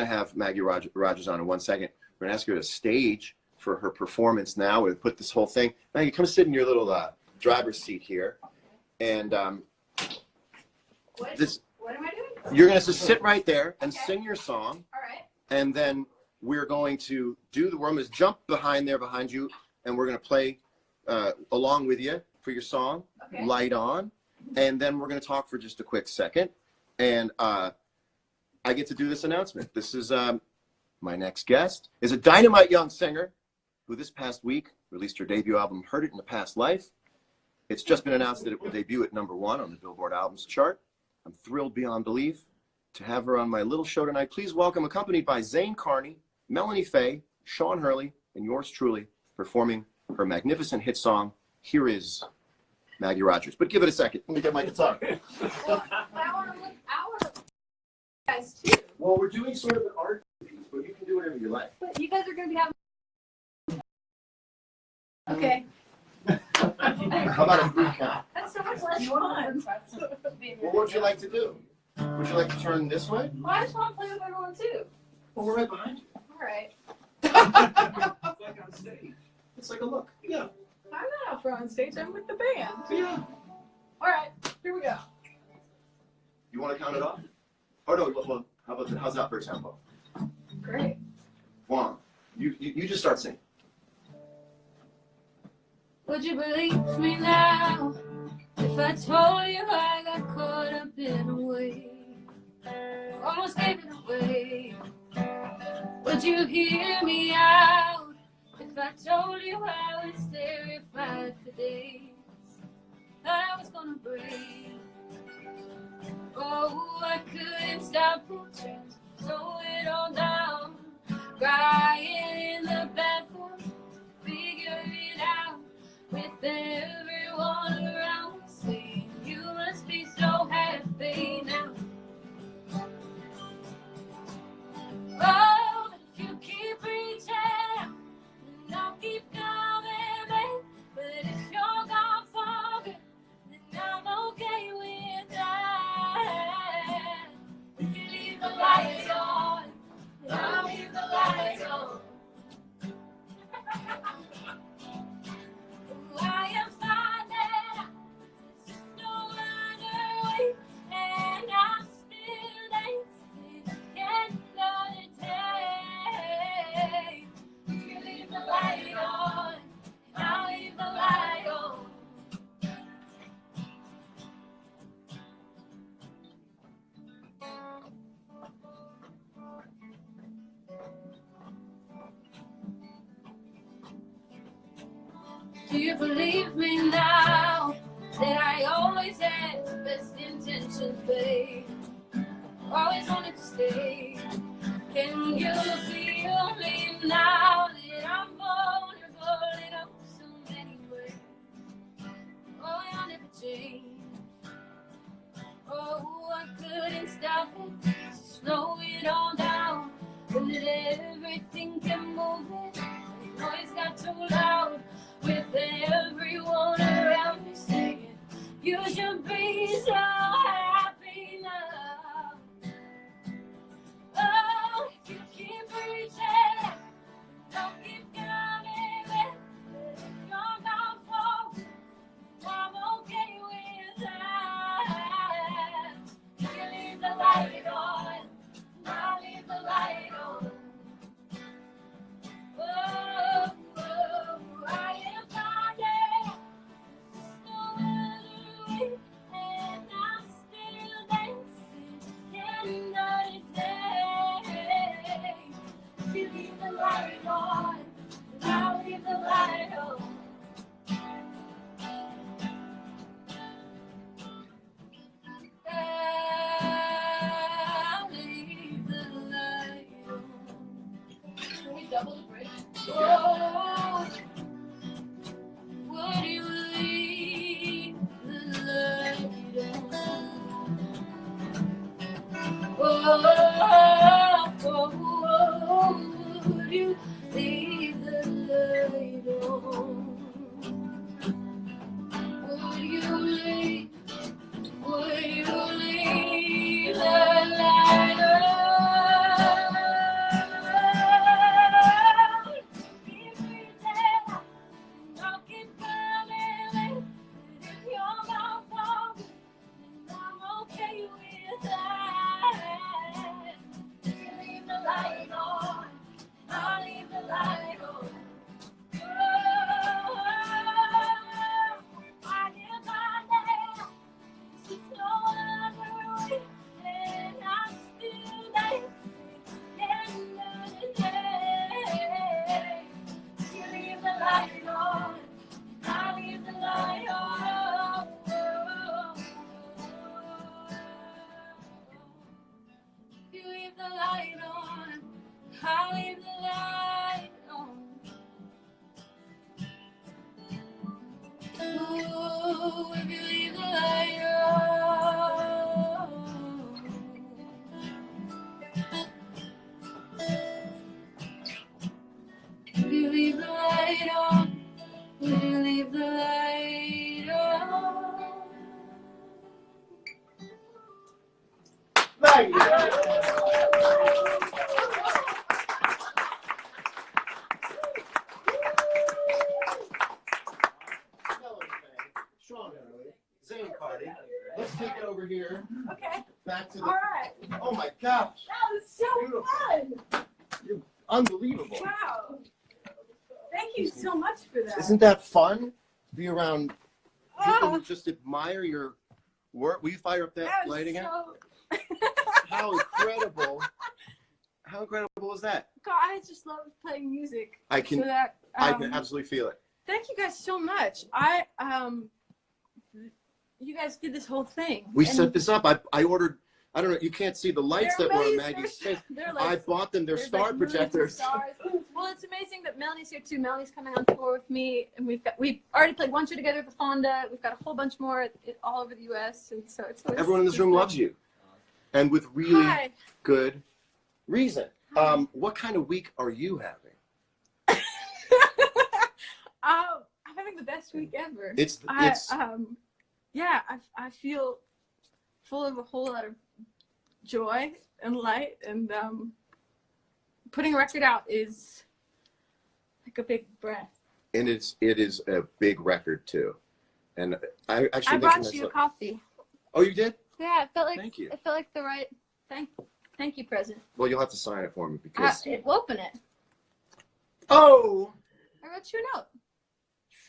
to have Maggie Rogers on in 1 second. We're going to ask her to stage for her performance now. We'll put this whole thing. Maggie, come sit in your little driver's seat here. And what am I doing? You're going to just sit right there and sing your song. All right. And then we're going to we're going to jump behind you, and we're going to play along with you for your song, okay. Light On. And then we're going to talk for just a quick second. And I get to do this announcement. This is my next guest is a dynamite young singer who this past week released her debut album, Heard It in a Past Life. It's just been announced that it will debut at #1 on the Billboard Albums chart. I'm thrilled beyond belief to have her on my little show tonight. Please welcome, accompanied by Zane Carney, Melanie Faye, Sean Hurley, and yours truly, performing her magnificent hit song, Here Is Maggie Rogers. But give it a second. Let me get my guitar. Well, I want to guys too. Well, we're doing sort of an art piece, but you can do whatever you like. But you guys are going to be having... Okay. How about a group count? That's so much less fun. Well, what would you like to do? Would you like to turn this way? Well, I just want to play with everyone too. Well, we're right behind you. All right. It's like on stage. It's like a look. Yeah. I'm not out front on stage. I'm with the band. Yeah. All right. Here we go. You want to count it off? Oh no. Well, how's that for a tempo? Great. One. You just start singing. Would you believe me now if I told you I got caught up in a wave? Almost gave it away. Would you hear me out if I told you I was terrified for days? I was gonna break. Oh, I couldn't stop pictures, slow it all down. Crying in the bathroom, figure it out. With everyone around saying you must be so happy now. Oh, but if you keep reaching, then I'll keep coming back. But if you're gone for good, then I'm okay with that. If you leave the lights on, then I'll leave the lights on. I am finding there's just no other way, and I'm still dancing another day. If you leave the light on, I'll leave the light on. Do you believe me now that I always had the best intentions, babe? Always wanted to stay. Can you feel me now that I'm vulnerable in oh so many ways? Oh, I'll never change. Oh, I couldn't stop it, so slow it all down. But everything kept moving, the noise got too loud. With everyone around me saying, you should be so happy now. Oh, if you keep reaching, don't keep coming back. If you're not for, I'm okay with that. You can leave the light on, I'll leave the light on. Oh, I am finding no other way, and I'm still dancing another day. If you leave the light on, I'll leave the light on. I'll leave the light on. Can we double the bridge? Oh, would you leave the light on? Oh, would you leave the light on? Would you leave the light on? light on. I'll leave the light on. I give my name to no other way, and I'm still dancing under the day. You leave the light on, I leave the light on. You leave the light on, I leave the light on. Oh, if you leave the light on. If you leave the light on, if you leave the light on. Maggie. Strong, Zane Cardi. Let's take it over here. Okay. Back to the. All right. Oh my gosh. That was so Beautiful. fun. You're unbelievable. Wow. Thank you so much for that. Isn't that fun? Be around people Oh, who just admire your work. Will you fire up that that was light again? so... How incredible. How incredible is that? God, I just love playing music. I can So that, I can absolutely feel it. Thank you guys so much. You guys did this whole thing. We And set this up. I ordered, I don't know, you can't see the lights they're that were on amazing. Maggie's face. They're I like, bought them. They're there's star like millions of projectors. stars. Well, it's amazing that Melanie's here too. Melanie's coming on tour with me, and we've already played one show together at the Fonda. We've got a whole bunch more all over the U.S. And so it's always, Everyone in this room loves you. And with really Hi. good reason. What kind of week are you having? I'm having the best week ever. I feel full of a whole lot of joy and light, and putting a record out is like a big breath. And it is a big record too. And I actually I brought you a coffee. Oh, you did? Yeah, it felt like Thank you. It felt like the right thank you present. Well, you'll have to sign it for me because. We'll open it. Oh, I wrote you a note.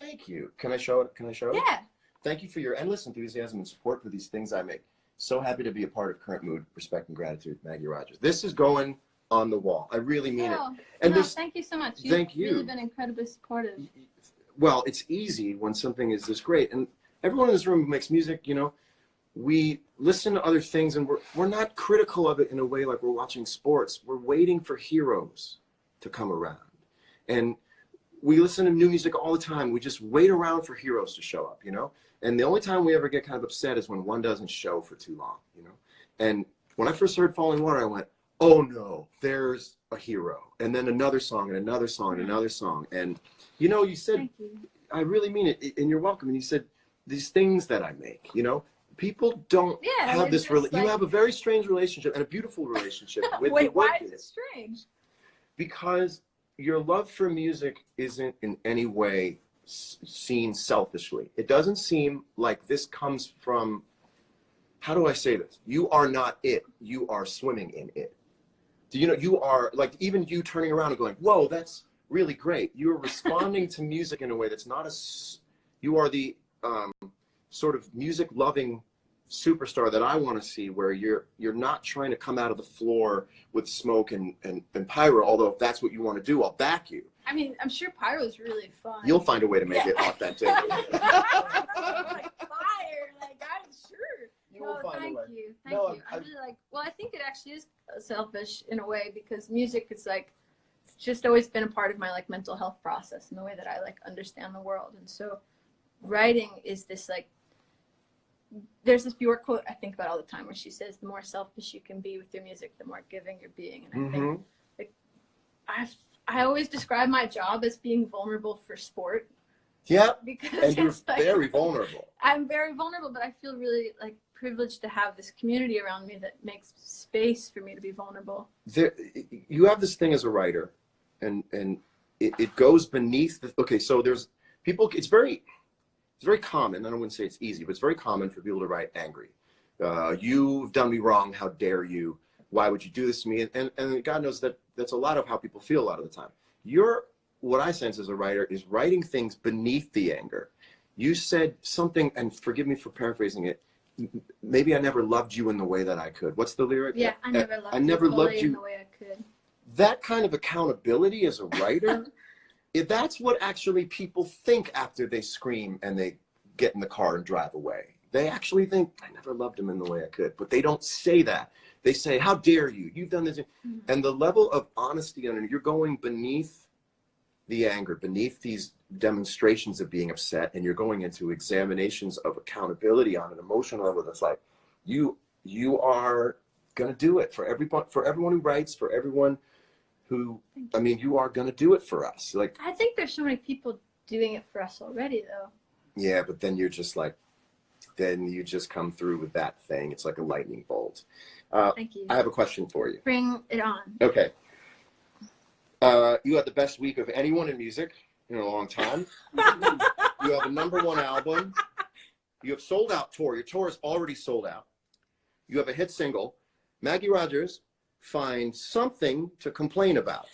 thank you. Can I show it? Can I show it? Yeah. Thank you for your endless enthusiasm and support for these things I make. So happy to be a part of Current Mood, Respect and Gratitude, Maggie Rogers. This is going on the wall. I really mean it. And no, this, thank you so much. Thank You've you. really been incredibly supportive. Well, it's easy when something is this great. And everyone in this room who makes music, you know, we listen to other things and we're not critical of it in a way like we're watching sports. We're waiting for heroes to come around. And we listen to new music all the time. We just wait around for heroes to show up, you know? And the only time we ever get kind of upset is when one doesn't show for too long, you know? And when I first heard Falling Water, I went, oh no, there's a hero. And then another song and another song and another song. And, you know, you said, Thank you. I really mean it, and you're welcome. And you said, these things that I make, you know? People don't have this, you have a very strange relationship and a beautiful relationship with Wait, the work why you is do. it strange? Because your love for music isn't in any way seen selfishly. It doesn't seem like this comes from, how do I say this? You are not it. You are swimming in it. Do you know, you are, like, even you turning around and going, whoa, that's really great. You're responding to music in a way that's not you are the sort of music-loving superstar that I want to see, where you're not trying to come out of the floor with smoke and pyro, although if that's what you want to do, I'll back you. I mean, I'm sure pyro is really fun. You'll find a way to make it authentic. Like fire, like I'm sure. You will find thank a way. you, thank No, you. I really like. Well, I think it actually is selfish in a way, because music is like, it's just always been a part of my like mental health process and the way that I like understand the world. And so, writing is this like. There's this Bjork quote I think about all the time where she says, the more selfish you can be with your music, the more giving you're being. And I think like, I always describe my job as being vulnerable for sport. Yeah, because and you're it's like, very vulnerable. I'm very vulnerable, but I feel really like privileged to have this community around me that makes space for me to be vulnerable. You have this thing as a writer, and it goes beneath the, okay, so there's people, it's very common, I wouldn't say it's easy, but it's very common for people to write angry. You've done me wrong, how dare you? why would you do this to me? And God knows that that's a lot of how people feel a lot of the time. What I sense as a writer is writing things beneath the anger. You said something, and forgive me for paraphrasing it, maybe I never loved you in the way that I could. What's the lyric? Yeah, I never loved you in the way I could. That kind of accountability as a writer, that's what actually people think after they scream and they get in the car and drive away. They actually think, I never loved him in the way I could. But they don't say that. They say, how dare you? You've done this. Mm-hmm. And the level of honesty, and you're going beneath the anger, beneath these demonstrations of being upset, and you're going into examinations of accountability on an emotional level that's like, you are going to do it for everyone who writes, for everyone who, I mean, you are going to do it for us. Like, I think there's so many people doing it for us already, though. Yeah, but then you're just like, then you just come through with that thing. It's like a lightning bolt. Thank you. I have a question for you. Bring it on. Okay. You had the best week of anyone in music in a long time. You have a #1 album. You have sold out tour. Your tour is already sold out. You have a hit single. Maggie Rogers, find something to complain about.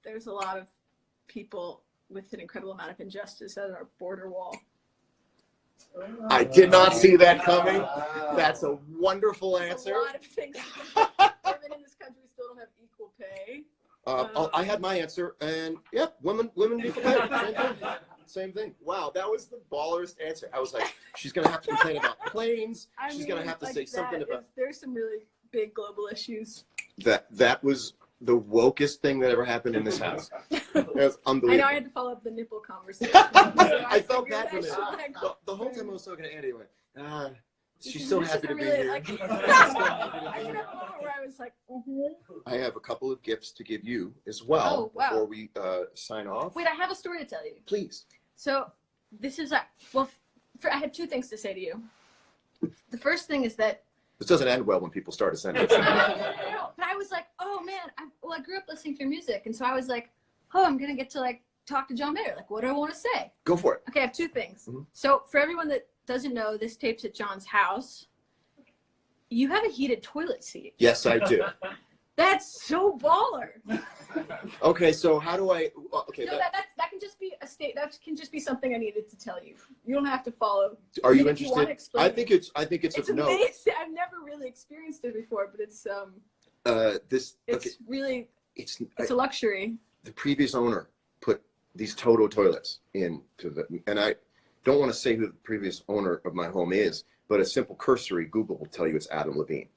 There's a lot of people with an incredible amount of injustice at our border wall. I did not see that coming. That's a wonderful answer. A lot of things. Women in this country still don't have equal pay. I had my answer, and yep, women equal pay. Same thing. Wow, that was the baller's answer. I was like, she's gonna have to complain about planes. She's gonna have to say something about. There's some really big global issues. That was the wokest thing that ever happened in this house. It was unbelievable. I know I had to follow up the nipple conversation. I felt bad for this. The whole time I was talking to Andy, I went, she's so happy to be here. I did have a moment where I was like, I have a couple of gifts to give you as well before we sign off. Wait, I have a story to tell you. Please. So this is I have 2 things to say to you. The first thing is that this doesn't end well when people start a sentence. But I was like, oh man, I grew up listening to your music, and so I was like, oh, I'm gonna get to like talk to John Mayer. Like, what do I want to say? Go for it. Okay, I have 2 things. Mm-hmm. So for everyone that doesn't know, this tape's at John's house. You have a heated toilet seat. Yes, I do. That's so baller. Okay, so how do I? Okay, no, that can just be a state. That can just be something I needed to tell you. You don't have to follow. Are you interested? I think it's it's of note. Amazing. I've never really experienced it before, but it's really it's a luxury. The previous owner put these Toto toilets and I don't want to say who the previous owner of my home is, but a simple cursory Google will tell you it's Adam Levine.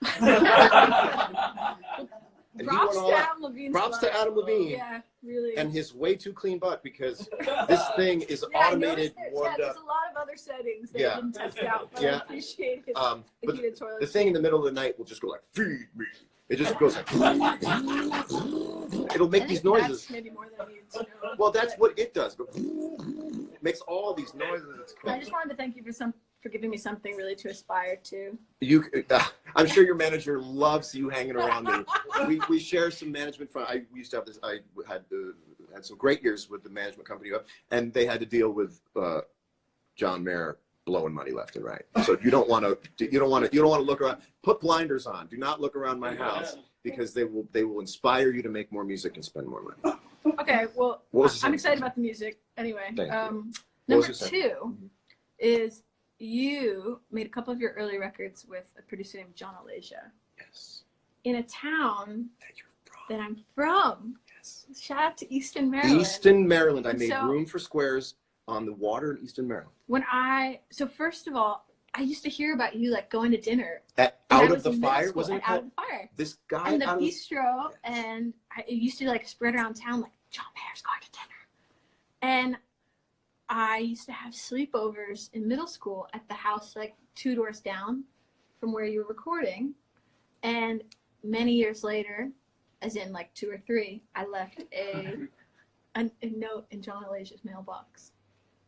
Props to Adam Levine. Props to Adam Levine. Yeah, really. And his way too clean butt, because this thing is automated. There's a lot of other settings that I didn't test out, but I appreciate it. The heated toilet. The thing in the middle of the night will just go like, feed me. It just goes like, it'll make these noises. That's maybe more than I need to know. Well, that's what it does. It makes all these noises. It's cool. I just wanted to thank you for giving me something really to aspire to. I'm sure your manager loves you hanging around me. We share some management. I used to have this. I had some great years with the management company, and they had to deal with John Mayer blowing money left and right. So you don't want to look around. Put blinders on. Do not look around my house, because they will inspire you to make more music and spend more money. Okay, well, I'm excited about the music. Anyway, number 2 is you made a couple of your early records with a producer named John Alasia. Yes. In a town that I'm from. Yes. Shout out to Easton, Maryland. Easton, Maryland. I made room for squares on the water in Easton, Maryland. So first of all, I used to hear about you like going to dinner Out of the Fire, wasn't it? Out of the Fire. This guy and the bistro, and I used to like spread around town like John Mayer's going to dinner, and I used to have sleepovers in middle school at the house like 2 doors down from where you were recording, and many years later, as in like 2 or 3, I left a note in John Alasia's mailbox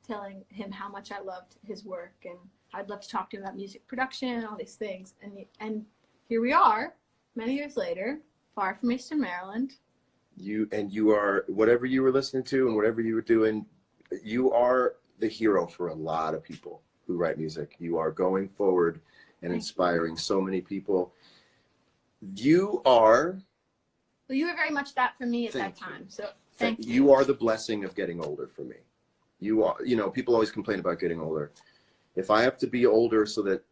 telling him how much I loved his work and I'd love to talk to him about music production and all these things. And here we are, many years later, far from Eastern Maryland. You are, whatever you were listening to and whatever you were doing, you are the hero for a lot of people. who write music. You are going forward and inspiring so many people. You are... Well, you were very much that for me at that time. So thank you. You are the blessing of getting older for me. You are, you know, people always complain about getting older. If I have to be older so that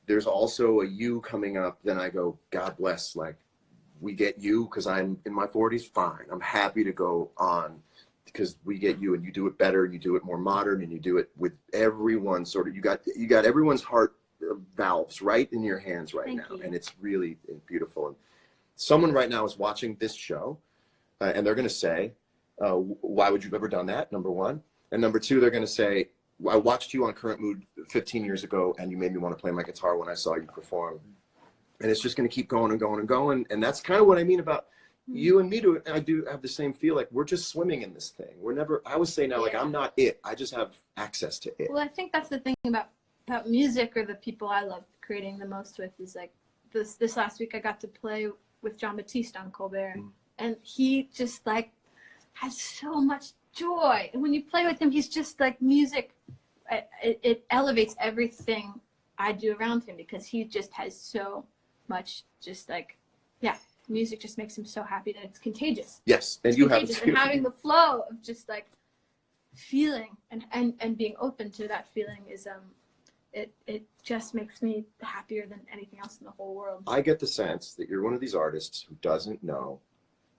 there's also a you coming up, then I go, God bless, like, we get you because I'm in my 40s, fine. I'm happy to go on because we get you, and you do it better, and you do it more modern, and you do it with everyone sort of, you got everyone's heart valves right in your hands right now. And it's really beautiful. And someone right now is watching this show, and they're going to say, why would you have ever done that? Number one. And number two, they're going to say, I watched you on Current Mood 15 years ago, and you made me want to play my guitar when I saw you perform. And it's just going to keep going and going and going. And that's kind of what I mean about you and me. I do have the same feel, like we're just swimming in this thing. We're never, I would say now, like, I'm not it. I just have access to it. Well, I think that's the thing about music, or the people I love creating the most with, is like this last week I got to play with John Batiste on Colbert. And he just like has so much joy. And when you play with him, he's just like music. It elevates everything I do around him, because he just has so much, just like, yeah, music just makes him so happy that it's contagious. Yes, and it's you contagious. have and having the flow of just like feeling and being open to that feeling is it just makes me happier than anything else in the whole world. I get the sense that you're one of these artists who doesn't know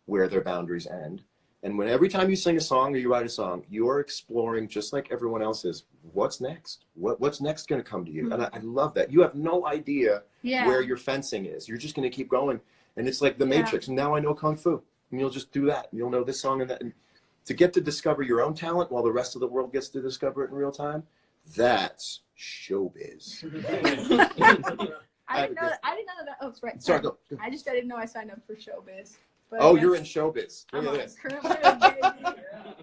where their boundaries end. And when every time you sing a song or you write a song, you're exploring, just like everyone else is, what's next? What's next going to come to you? And I love that. You have no idea where your fencing is. You're just going to keep going. And it's like the Matrix. And now I know Kung Fu. And you'll just do that. And you'll know this song and that. And to get to discover your own talent while the rest of the world gets to discover it in real time, that's showbiz. I didn't know that. Oh, right. Sorry, go. I didn't know I signed up for showbiz. But Oh, you're in showbiz. Look at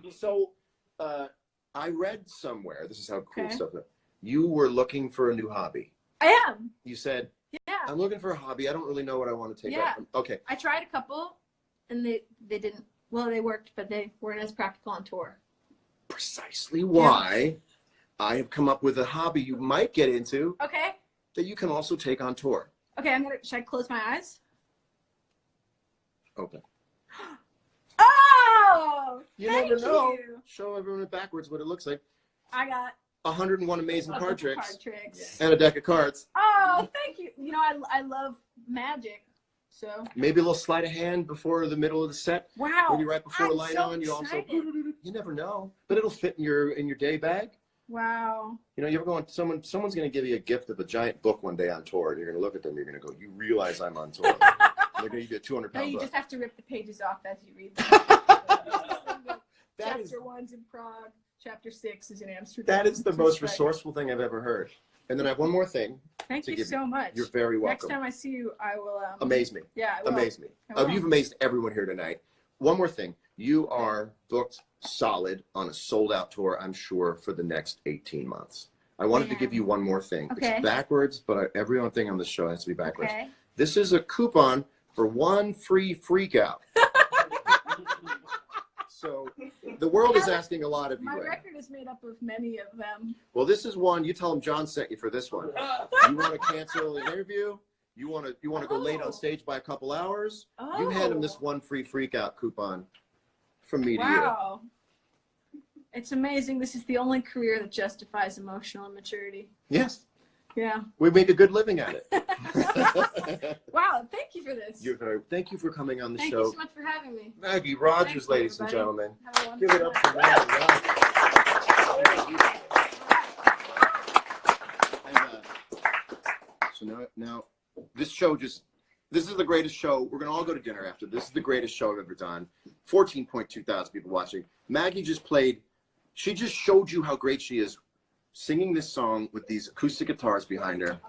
this. So, I read somewhere, this is how cool stuff is. You were looking for a new hobby. I am. You said, yeah, I'm looking for a hobby. I don't really know what I want to take up. Okay. I tried a couple, and they didn't, well, they worked, but they weren't as practical on tour. Precisely why I have come up with a hobby you might get into. Okay. That you can also take on tour. Okay, should I close my eyes? Open. Oh! You never know. Show everyone backwards what it looks like. I got 101 amazing card tricks. Card tricks. And a deck of cards. Oh, thank you. You know, I love magic, so. Maybe a little sleight of hand before the middle of the set. Wow. Maybe right before a light so on, you excited. also. You never know, but it'll fit in your day bag. Wow. You know, you ever go on, someone's going to give you a gift of a giant book one day on tour, and you're going to look at them, you're going to go, you realize I'm on tour. They're going to give you a 200-pound book. No, you just have to rip the pages off as you read them. Chapter 1's in Prague. Chapter 6 is in Amsterdam. That is the most resourceful thing I've ever heard. And then I have one more thing. Thank you so much. You're very welcome. Next time I see you, I will. Amaze me. Yeah, I will. Amaze me. You've amazed everyone here tonight. One more thing. You are booked solid on a sold-out tour, I'm sure, for the next 18 months. I wanted to give you one more thing. Okay. It's backwards, but every one thing on this show has to be backwards. Okay. This is a coupon for one free freak out. So the world is asking a lot of you. My record is made up of many of them. Well, this is one. You tell them John sent you for this one. You want to cancel an interview? You want to go late on stage by a couple hours? You hand him this one free freak out coupon from me to you. Wow. It's amazing. This is the only career that justifies emotional immaturity. Yes. Yeah. We make a good living at it. Wow. Thank you for this. Thank you for coming on the show. Thank you so much for having me. Maggie Rogers, ladies and gentlemen. Give it up for Maggie. So now, this show this is the greatest show. We're going to all go to dinner after. This is the greatest show I've ever done. 14.2 thousand people watching. Maggie just played. She just showed you how great she is singing this song with these acoustic guitars behind her.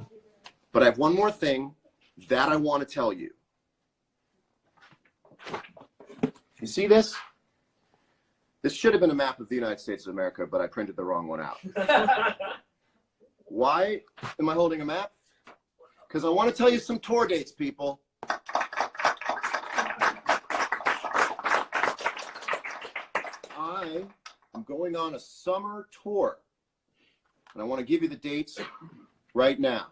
But I have one more thing that I want to tell you. You see this? This should have been a map of the United States of America, but I printed the wrong one out. Why am I holding a map? Because I want to tell you some tour dates, people. I am going on a summer tour And I want to give you the dates right now.